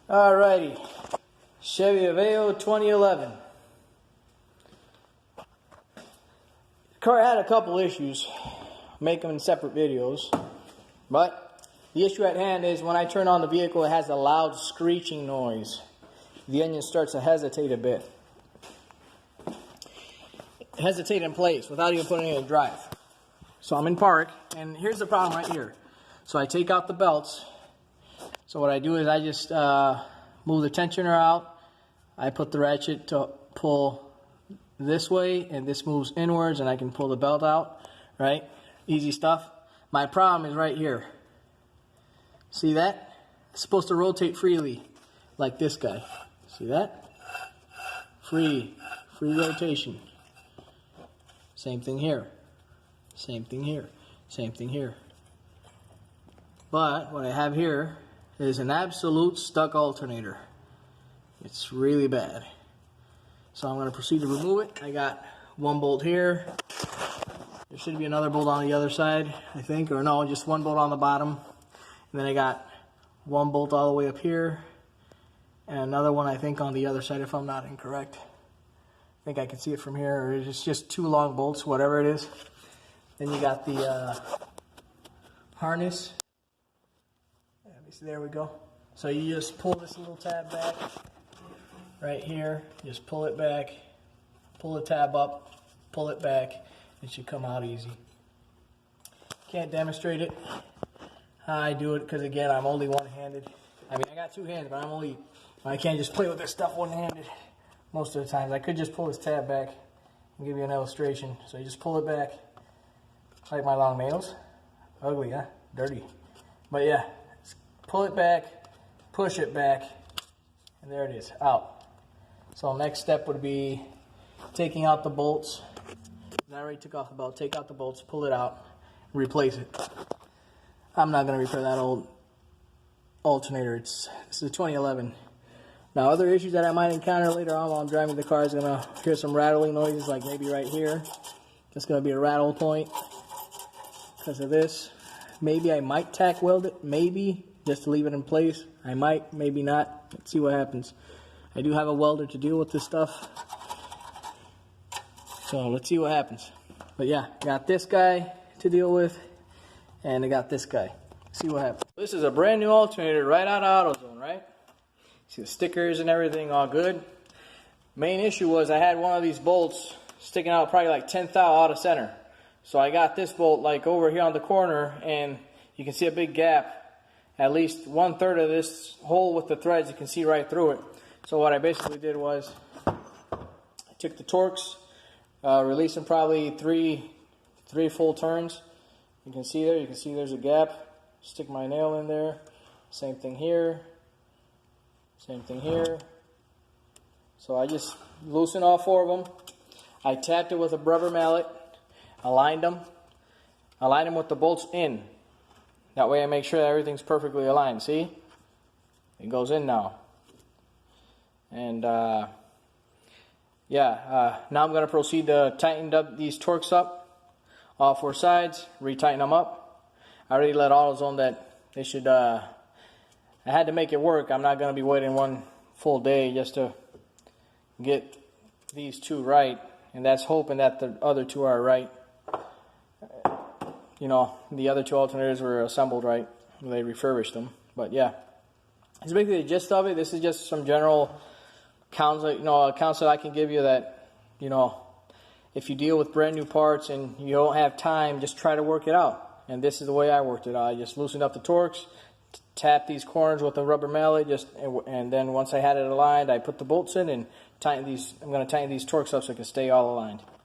Alrighty, Chevy Aveo 2011. The car had a couple issues, make them in separate videos, but the issue at hand is when I turn on the vehicle, it has a loud screeching noise. The engine starts to hesitate a bit. Hesitate in place without even putting it in drive. So I'm in park, and here's the problem right here. So I take out the belts. So what I do is I just move the tensioner out. I put the ratchet to pull this way, and this moves inwards, and I can pull the belt out, right? Easy stuff. My problem is right here. See that? It's supposed to rotate freely, like this guy. See that? Free rotation. Same thing here. Same thing here. Same thing here. But what I have here is an absolute stuck alternator. It's really bad. So I'm going to proceed to remove it. I got one bolt here. There should be another bolt on the other side, I think. Or no, just one bolt on the bottom. And then I got one bolt all the way up here. And another one, I think, on the other side, if I'm not incorrect. I think I can see it from here. Or it's just two long bolts, whatever it is. Then you got the harness. There we go. So you just pull this little tab back right here. Just pull it back, pull the tab up, pull it back. It should come out easy. Can't demonstrate it how I do it because, again, I'm only one-handed. I mean, I got two hands, but I can't just play with this stuff one-handed most of the times. I could just pull this tab back and give you an illustration. So you just pull it back like my long nails. Ugly, huh? Dirty. But yeah. Pull it back, push it back, and there it is, out. So next step would be taking out the bolts. I already took off the belt. Take out the bolts, pull it out, replace it. I'm not going to repair that old alternator. It's a 2011. Now, other issues that I might encounter later on while I'm driving the car is going to hear some rattling noises, like maybe right here. That's going to be a rattle point because of this. Maybe I might tack weld it, maybe, just to leave it in place. I might, maybe not. Let's see what happens. I do have a welder to deal with this stuff. So let's see what happens. But yeah, got this guy to deal with, and I got this guy. See what happens. This is a brand new alternator right out of AutoZone, right? See the stickers and everything, all good. Main issue was I had one of these bolts sticking out probably like 10th out of center. So I got this bolt like over here on the corner, and you can see a big gap. At least 1/3 of this hole with the threads, you can see right through it. So what I basically did was I took the Torx, released them probably three full turns. You can see there's a gap. Stick my nail in there. Same thing here. Same thing here. So I just loosened all 4 of them. I tapped it with a rubber mallet. Aligned them with the bolts in. That way I make sure that everything's perfectly aligned. See? It goes in now. And now I'm going to proceed to tighten up these Torx up. All 4 sides. Retighten them up. I already let AutoZone that they should, I had to make it work. I'm not going to be waiting one full day just to get these 2 right. And that's hoping that the other 2 are right. You know, the other 2 alternators were assembled right. They refurbished them. But yeah, it's basically the gist of it. This is just some general counsel, counsel I can give you that, if you deal with brand new parts and you don't have time, just try to work it out. And this is the way I worked it out. I just loosened up the Torx, tapped these corners with a rubber mallet, and then once I had it aligned, I put the bolts in and tightened these. I'm going to tighten these Torx up so it can stay all aligned.